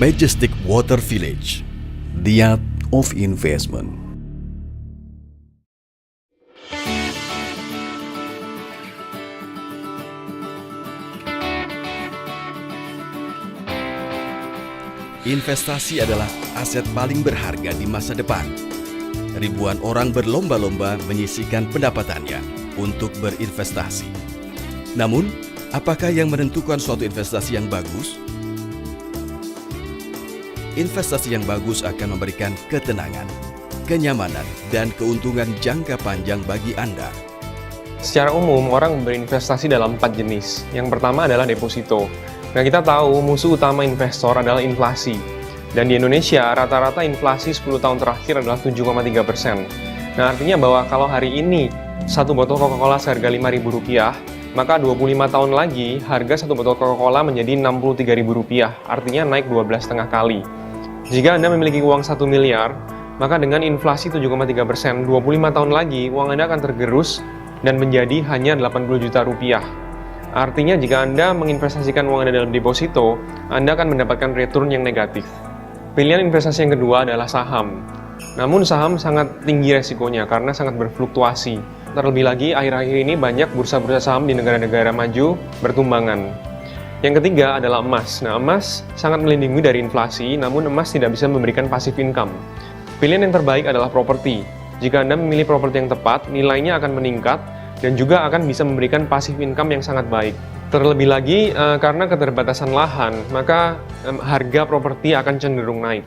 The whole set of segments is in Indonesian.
Majestic Water Village, the art of investment. Investasi adalah aset paling berharga di masa depan. Ribuan orang berlomba-lomba menyisihkan pendapatannya untuk berinvestasi. Namun, apakah yang menentukan suatu investasi yang bagus? Investasi yang bagus akan memberikan ketenangan, kenyamanan, dan keuntungan jangka panjang bagi Anda. Secara umum, orang berinvestasi dalam 4 jenis. Yang pertama adalah deposito. Nah, kita tahu musuh utama investor adalah inflasi. Dan di Indonesia, rata-rata inflasi 10 tahun terakhir adalah 7,3%. Nah, artinya bahwa kalau hari ini satu botol Coca-Cola seharga Rp5.000, maka 25 tahun lagi harga satu botol Coca-Cola menjadi Rp63.000, artinya naik 12,5 kali. Jika Anda memiliki uang 1 miliar, maka dengan inflasi 7,3%, 25 tahun lagi uang Anda akan tergerus dan menjadi hanya 80 juta rupiah. Artinya jika Anda menginvestasikan uang Anda dalam deposito, Anda akan mendapatkan return yang negatif. Pilihan investasi yang kedua adalah saham. Namun saham sangat tinggi resikonya karena sangat berfluktuasi. Terlebih lagi, akhir-akhir ini banyak bursa-bursa saham di negara-negara maju bertumbangan. Yang ketiga adalah emas. Nah, emas sangat melindungi dari inflasi, namun emas tidak bisa memberikan passive income. Pilihan yang terbaik adalah properti. Jika Anda memilih properti yang tepat, nilainya akan meningkat dan juga akan bisa memberikan passive income yang sangat baik. Terlebih lagi, karena keterbatasan lahan, maka harga properti akan cenderung naik.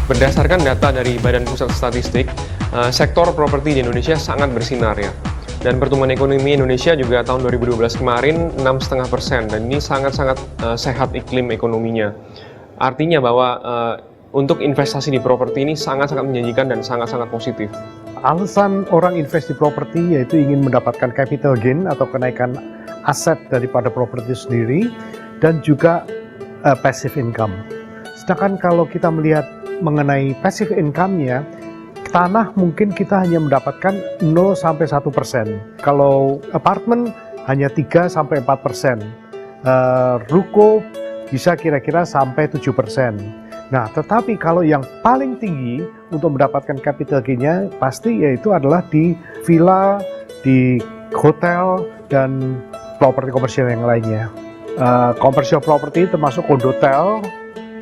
Berdasarkan data dari Badan Pusat Statistik, sektor properti di Indonesia sangat bersinar ya. Dan pertumbuhan ekonomi Indonesia juga tahun 2012 kemarin 6,5%, dan ini sangat-sangat sehat iklim ekonominya. Artinya bahwa untuk investasi di properti ini sangat-sangat menjanjikan dan sangat-sangat positif. Alasan orang invest di properti yaitu ingin mendapatkan capital gain atau kenaikan aset daripada properti sendiri, dan juga passive income. Sedangkan kalau kita melihat mengenai passive income-nya, tanah mungkin kita hanya mendapatkan 0-1%. Kalau apartemen hanya 3-4%. Ruko bisa kira-kira sampai 7%. Nah, tetapi kalau yang paling tinggi untuk mendapatkan capital gain-nya pasti yaitu adalah di villa, di hotel, dan properti komersial yang lainnya. Commercial property termasuk kondotel,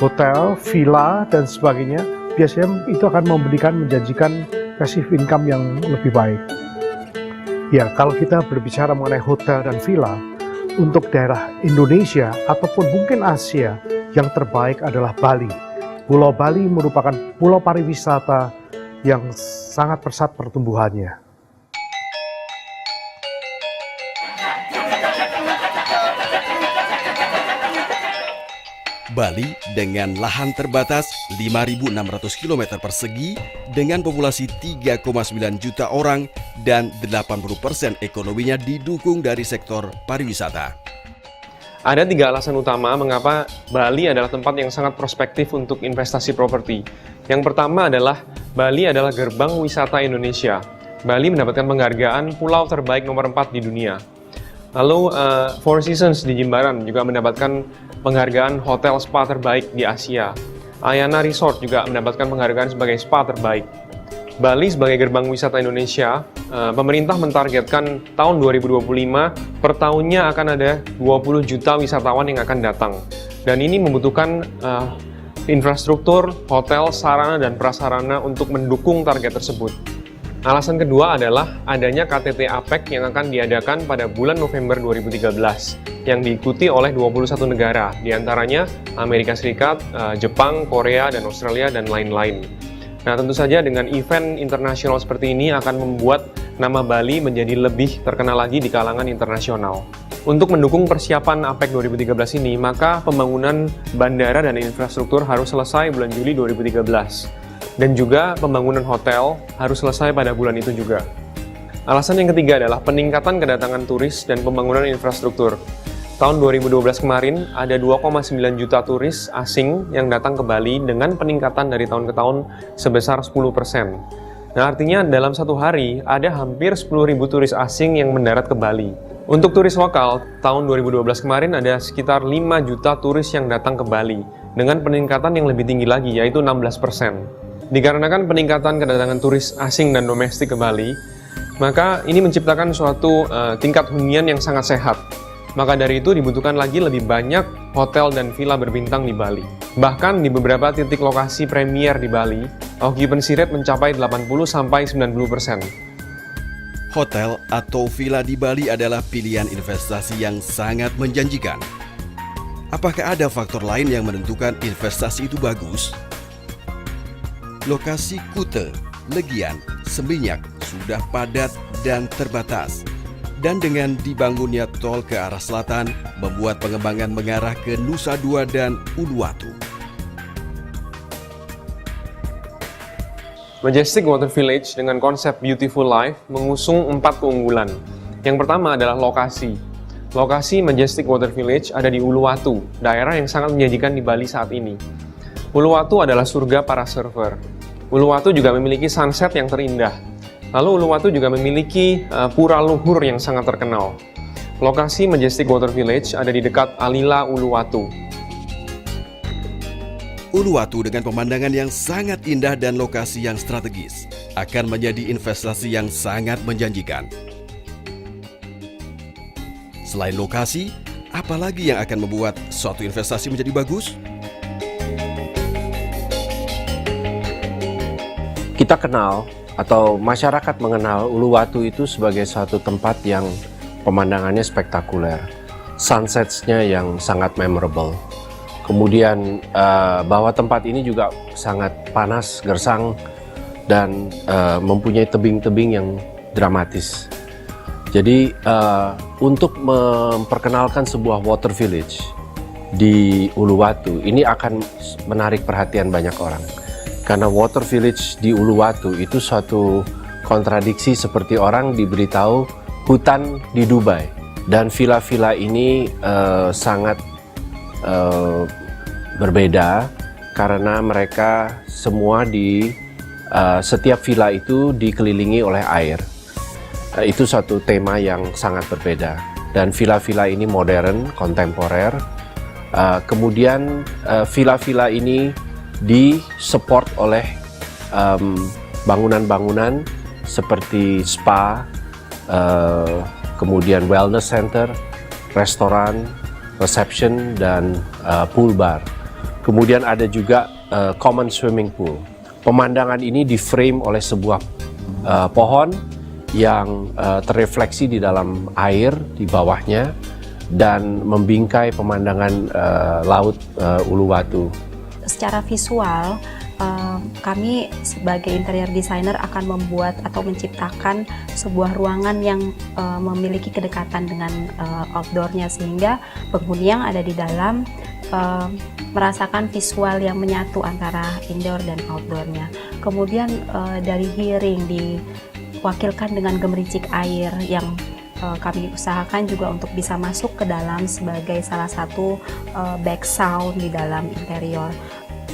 hotel, villa, dan sebagainya, biasanya itu akan menjanjikan passive income yang lebih baik. Ya, kalau kita berbicara mengenai hotel dan villa, untuk daerah Indonesia ataupun mungkin Asia, yang terbaik adalah Bali. Pulau Bali merupakan pulau pariwisata yang sangat pesat pertumbuhannya. Bali dengan lahan terbatas 5.600 km persegi dengan populasi 3,9 juta orang dan 80% ekonominya didukung dari sektor pariwisata. Ada 3 alasan utama mengapa Bali adalah tempat yang sangat prospektif untuk investasi properti. Yang pertama adalah Bali adalah gerbang wisata Indonesia. Bali mendapatkan penghargaan pulau terbaik nomor 4 di dunia. Lalu Four Seasons di Jimbaran juga mendapatkan penghargaan hotel spa terbaik di Asia. Ayana Resort juga mendapatkan penghargaan sebagai spa terbaik. Bali sebagai gerbang wisata Indonesia, pemerintah mentargetkan tahun 2025 per tahunnya akan ada 20 juta wisatawan yang akan datang. Dan ini membutuhkan infrastruktur, hotel, sarana, dan prasarana untuk mendukung target tersebut. Alasan kedua adalah adanya KTT APEC yang akan diadakan pada bulan November 2013 yang diikuti oleh 21 negara, diantaranya Amerika Serikat, Jepang, Korea, dan Australia, dan lain-lain. Nah, tentu saja dengan event internasional seperti ini akan membuat nama Bali menjadi lebih terkenal lagi di kalangan internasional. Untuk mendukung persiapan APEC 2013 ini, maka pembangunan bandara dan infrastruktur harus selesai bulan Juli 2013. Dan juga pembangunan hotel harus selesai pada bulan itu juga. Alasan yang ketiga adalah peningkatan kedatangan turis dan pembangunan infrastruktur. Tahun 2012 kemarin, ada 2,9 juta turis asing yang datang ke Bali dengan peningkatan dari tahun ke tahun sebesar 10%. Nah, artinya dalam satu hari ada hampir 10.000 turis asing yang mendarat ke Bali. Untuk turis lokal, tahun 2012 kemarin ada sekitar 5 juta turis yang datang ke Bali dengan peningkatan yang lebih tinggi lagi, yaitu 16%. Dikarenakan peningkatan kedatangan turis asing dan domestik ke Bali, maka ini menciptakan suatu tingkat hunian yang sangat sehat. Maka dari itu dibutuhkan lagi lebih banyak hotel dan villa berbintang di Bali. Bahkan di beberapa titik lokasi premier di Bali, occupancy rate mencapai 80-90%. Hotel atau villa di Bali adalah pilihan investasi yang sangat menjanjikan. Apakah ada faktor lain yang menentukan investasi itu bagus? Lokasi Kuta, Legian, Seminyak sudah padat dan terbatas. Dan dengan dibangunnya tol ke arah selatan, membuat pengembangan mengarah ke Nusa Dua dan Uluwatu. Majestic Water Village dengan konsep Beautiful Life mengusung 4 keunggulan. Yang pertama adalah lokasi. Lokasi Majestic Water Village ada di Uluwatu, daerah yang sangat menjanjikan di Bali saat ini. Uluwatu adalah surga para surfer. Uluwatu juga memiliki sunset yang terindah. Lalu Uluwatu juga memiliki pura luhur yang sangat terkenal. Lokasi Majestic Water Village ada di dekat Alila Uluwatu. Uluwatu dengan pemandangan yang sangat indah dan lokasi yang strategis akan menjadi investasi yang sangat menjanjikan. Selain lokasi, apa lagi yang akan membuat suatu investasi menjadi bagus? Kita kenal atau masyarakat mengenal Uluwatu itu sebagai suatu tempat yang pemandangannya spektakuler, sunsets-nya yang sangat memorable. Kemudian bahwa tempat ini juga sangat panas, gersang, dan mempunyai tebing-tebing yang dramatis. Jadi untuk memperkenalkan sebuah water village di Uluwatu, ini akan menarik perhatian banyak orang. Karena water village di Uluwatu itu suatu kontradiksi seperti orang diberitahu hutan di Dubai. Dan villa-villa ini sangat berbeda karena mereka semua setiap villa itu dikelilingi oleh air. Itu suatu tema yang sangat berbeda. Dan villa-villa ini modern, kontemporer. Kemudian villa-villa ini disupport oleh bangunan-bangunan seperti spa, kemudian wellness center, restoran, reception, dan pool bar. Kemudian ada juga common swimming pool. Pemandangan ini di-frame oleh sebuah pohon yang terrefleksi di dalam air di bawahnya dan membingkai pemandangan laut Uluwatu. Secara visual, kami sebagai interior designer akan membuat atau menciptakan sebuah ruangan yang memiliki kedekatan dengan outdoornya, sehingga penghuni yang ada di dalam merasakan visual yang menyatu antara indoor dan outdoornya. Kemudian dari hearing diwakilkan dengan gemericik air yang kami usahakan juga untuk bisa masuk ke dalam sebagai salah satu back sound di dalam interior.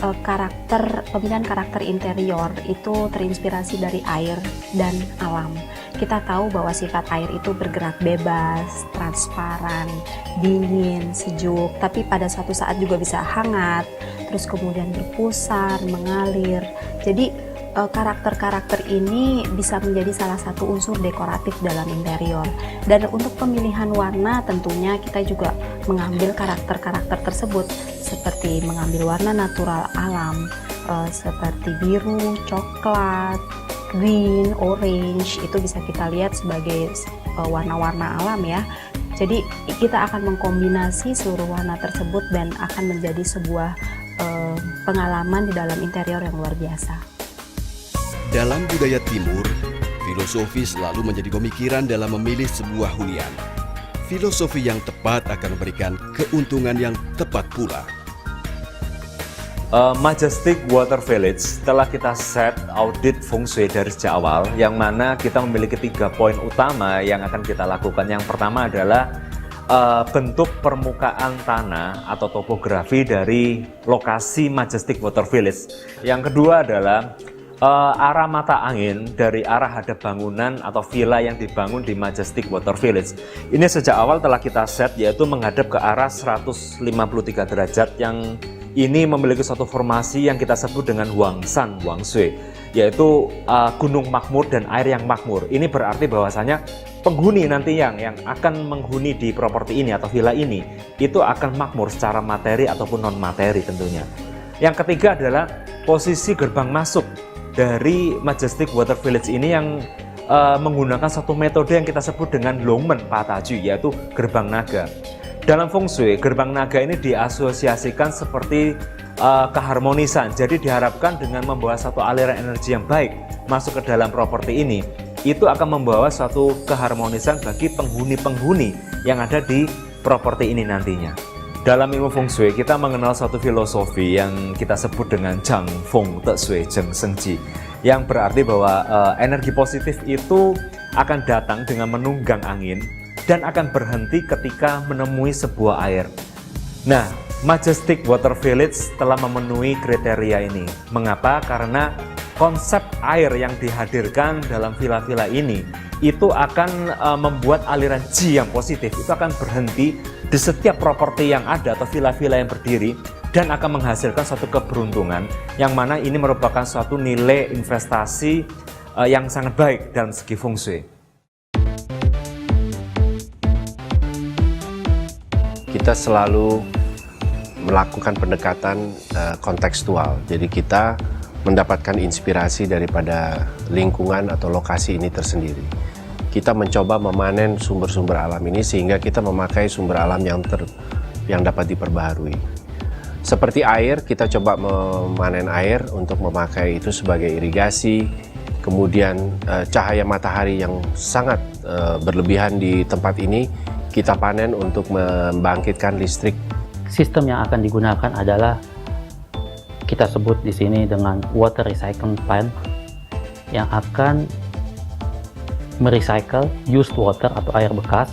Pemilihan karakter interior itu terinspirasi dari air dan alam. Kita tahu bahwa sifat air itu bergerak bebas, transparan, dingin, sejuk, tapi pada suatu saat juga bisa hangat, terus kemudian berpusar, mengalir. Jadi karakter-karakter ini bisa menjadi salah satu unsur dekoratif dalam interior. Dan untuk pemilihan warna tentunya kita juga mengambil karakter-karakter tersebut, seperti mengambil warna natural alam, seperti biru, coklat, green, orange. Itu bisa kita lihat sebagai warna-warna alam ya. Jadi kita akan mengkombinasi seluruh warna tersebut dan akan menjadi sebuah pengalaman di dalam interior yang luar biasa. Dalam budaya Timur, Filosofi selalu menjadi pemikiran dalam memilih sebuah hunian. Filosofi yang tepat akan memberikan keuntungan yang tepat pula. Majestic Water Village telah kita set audit feng shui dari sejak awal, yang mana kita memiliki 3 poin utama yang akan kita lakukan. Yang pertama adalah bentuk permukaan tanah atau topografi dari lokasi Majestic Water Village. Yang kedua adalah arah mata angin dari arah hadap bangunan atau villa yang dibangun di Majestic Water Village. Ini sejak awal telah kita set, yaitu menghadap ke arah 153 derajat, yang ini memiliki suatu formasi yang kita sebut dengan Huangshan Wang Shui, yaitu gunung makmur dan air yang makmur. Ini berarti bahwasanya penghuni nanti yang akan menghuni di properti ini atau villa ini itu akan makmur secara materi ataupun non materi tentunya. Yang ketiga adalah posisi gerbang masuk dari Majestic Water Village ini yang menggunakan satu metode yang kita sebut dengan Longmen Pataju, yaitu gerbang naga. Dalam feng shui, gerbang naga ini diasosiasikan seperti keharmonisan. Jadi diharapkan dengan membawa satu aliran energi yang baik masuk ke dalam properti ini, itu akan membawa suatu keharmonisan bagi penghuni-penghuni yang ada di properti ini nantinya. Dalam ilmu feng shui, kita mengenal suatu filosofi yang kita sebut dengan Zhang Feng Te Shui Zheng Sheng Ji, yang berarti bahwa energi positif itu akan datang dengan menunggang angin dan akan berhenti ketika menemui sebuah air. Nah, Majestic Water Village telah memenuhi kriteria ini. Mengapa? Karena konsep air yang dihadirkan dalam villa-villa ini itu akan membuat aliran Ji yang positif itu akan berhenti di setiap properti yang ada atau villa-villa yang berdiri, dan akan menghasilkan suatu keberuntungan yang mana ini merupakan suatu nilai investasi yang sangat baik dalam segi feng shui. Kita selalu melakukan pendekatan kontekstual. Jadi kita mendapatkan inspirasi daripada lingkungan atau lokasi ini tersendiri. Kita mencoba memanen sumber-sumber alam ini sehingga kita memakai sumber alam yang dapat diperbaharui. Seperti air, kita coba memanen air untuk memakai itu sebagai irigasi. Kemudian cahaya matahari yang sangat berlebihan di tempat ini kita panen untuk membangkitkan listrik. Sistem yang akan digunakan adalah kita sebut di sini dengan water recycling plant, yang akan merecycle used water atau air bekas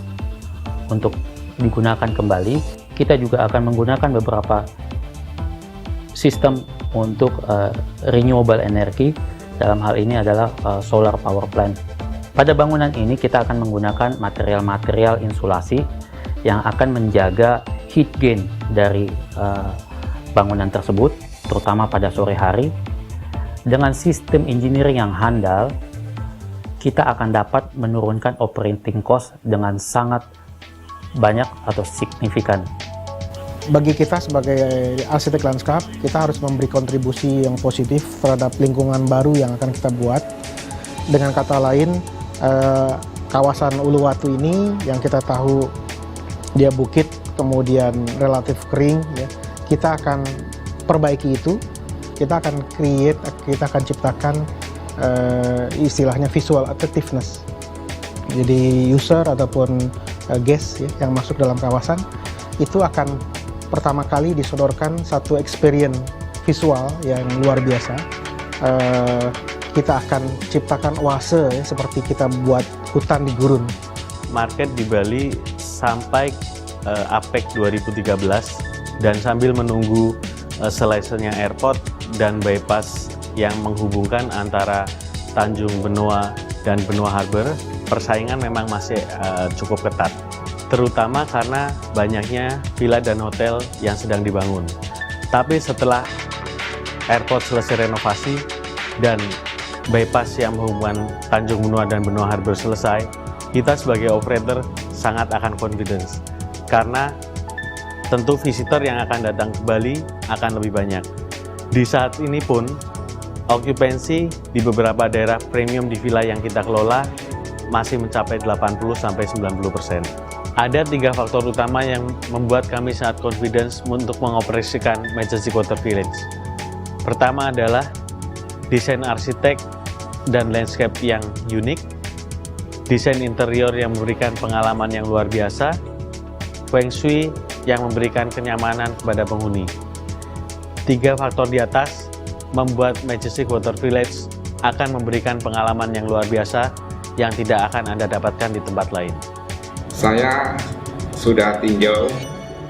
untuk digunakan kembali. Kita juga akan menggunakan beberapa sistem untuk renewable energy. Dalam hal ini adalah solar power plant. Pada bangunan ini kita akan menggunakan material-material insulasi yang akan menjaga heat gain dari bangunan tersebut, terutama pada sore hari. Dengan sistem engineering yang handal, kita akan dapat menurunkan operating cost dengan sangat banyak atau signifikan. Bagi kita sebagai arsitek lanskap, kita harus memberi kontribusi yang positif terhadap lingkungan baru yang akan kita buat. Dengan kata lain, kawasan Uluwatu ini yang kita tahu dia bukit, kemudian relatif kering, ya, kita akan perbaiki itu. Kita akan create, kita akan ciptakan istilahnya visual attractiveness. Jadi user ataupun guest ya, yang masuk dalam kawasan itu akan pertama kali disodorkan satu experience visual yang luar biasa. Kita akan ciptakan oase ya, seperti kita buat hutan di gurun. Market di Bali sampai APEC 2013, dan sambil menunggu selesainya airport dan bypass yang menghubungkan antara Tanjung Benoa dan Benoa Harbor, persaingan memang masih cukup ketat, terutama karena banyaknya villa dan hotel yang sedang dibangun. Tapi setelah airport selesai renovasi dan bypass yang menghubungkan Tanjung Benoa dan Benoa Harbor selesai, kita sebagai operator sangat akan confidence, karena tentu visitor yang akan datang ke Bali akan lebih banyak. Di saat ini pun okupansi di beberapa daerah premium di villa yang kita kelola masih mencapai 80-90%. Ada 3 faktor utama yang membuat kami sangat confidence untuk mengoperasikan Majestic Water Village. Pertama adalah desain arsitek dan landscape yang unik, desain interior yang memberikan pengalaman yang luar biasa, Feng Shui yang memberikan kenyamanan kepada penghuni. 3 faktor di atas membuat Majestic Water Village akan memberikan pengalaman yang luar biasa yang tidak akan Anda dapatkan di tempat lain. Saya sudah tinjau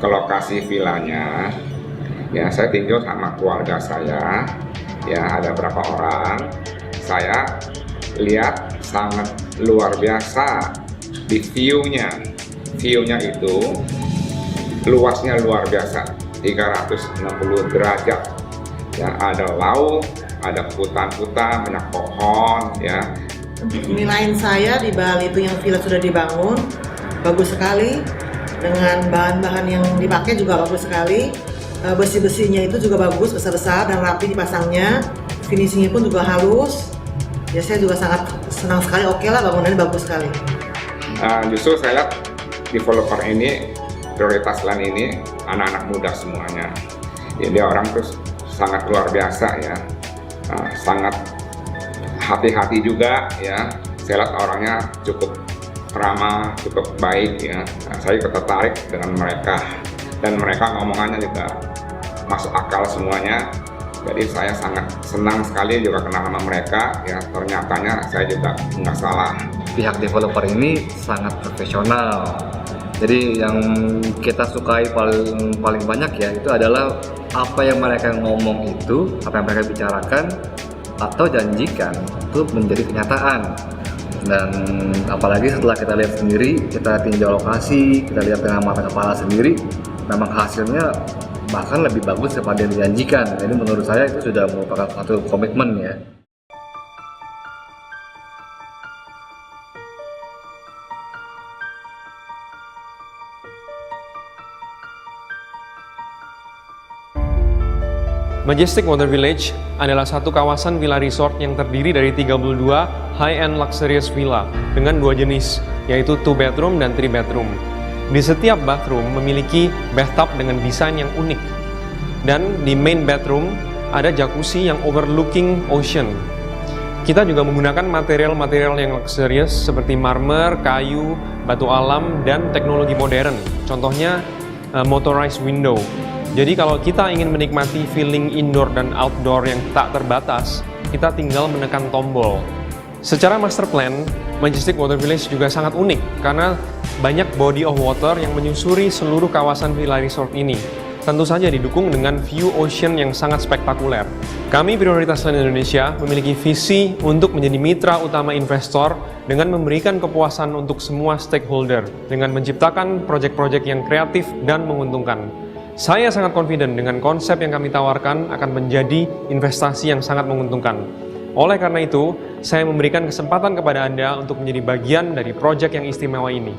ke lokasi villanya. Ya, saya tinjau sama keluarga saya. Ya, ada berapa orang. Saya lihat sangat luar biasa di view-nya. View-nya itu luasnya luar biasa, 360 derajat. Ya, ada laut, ada hutan-hutan, banyak pohon, ya. Penilaian saya di Bali itu yang villa sudah dibangun bagus sekali, dengan bahan-bahan yang dipakai juga bagus sekali, besi-besinya itu juga bagus, besar-besar dan rapi dipasangnya, finishingnya pun juga halus. Ya, saya juga sangat senang sekali, oke lah, bangunannya bagus sekali. Justru saya lihat developer ini, prioritas lain ini anak-anak muda semuanya. Jadi orang terus sangat luar biasa ya, sangat hati-hati juga ya. Saya lihat orangnya cukup ramah, cukup baik ya. Saya juga tertarik dengan mereka, dan mereka ngomongannya juga masuk akal semuanya. Jadi saya sangat senang sekali juga kenal sama mereka ya. Ternyatanya saya juga nggak salah. Pihak developer ini sangat profesional. Jadi yang kita sukai paling banyak ya itu adalah apa yang mereka ngomong itu, apa yang mereka bicarakan atau janjikan itu menjadi kenyataan. Dan apalagi setelah kita lihat sendiri, kita tinjau lokasi, kita lihat dengan mata kepala sendiri, memang hasilnya bahkan lebih bagus daripada yang dijanjikan. Jadi menurut saya itu sudah merupakan satu komitmen ya. Majestic Water Village adalah satu kawasan villa resort yang terdiri dari 32 high-end luxurious villa dengan 2 jenis, yaitu 2 bedroom dan 3 bedroom. Di setiap bathroom memiliki bathtub dengan desain yang unik. Dan di main bedroom ada jacuzzi yang overlooking ocean. Kita juga menggunakan material-material yang luxurious seperti marmer, kayu, batu alam, dan teknologi modern. Contohnya motorized window. Jadi kalau kita ingin menikmati feeling indoor dan outdoor yang tak terbatas, kita tinggal menekan tombol. Secara master plan, Majestic Water Village juga sangat unik karena banyak body of water yang menyusuri seluruh kawasan villa resort ini. Tentu saja didukung dengan view ocean yang sangat spektakuler. Kami Prioritas Land Indonesia memiliki visi untuk menjadi mitra utama investor dengan memberikan kepuasan untuk semua stakeholder dengan menciptakan proyek-proyek yang kreatif dan menguntungkan. Saya sangat confident dengan konsep yang kami tawarkan akan menjadi investasi yang sangat menguntungkan. Oleh karena itu, saya memberikan kesempatan kepada Anda untuk menjadi bagian dari proyek yang istimewa ini.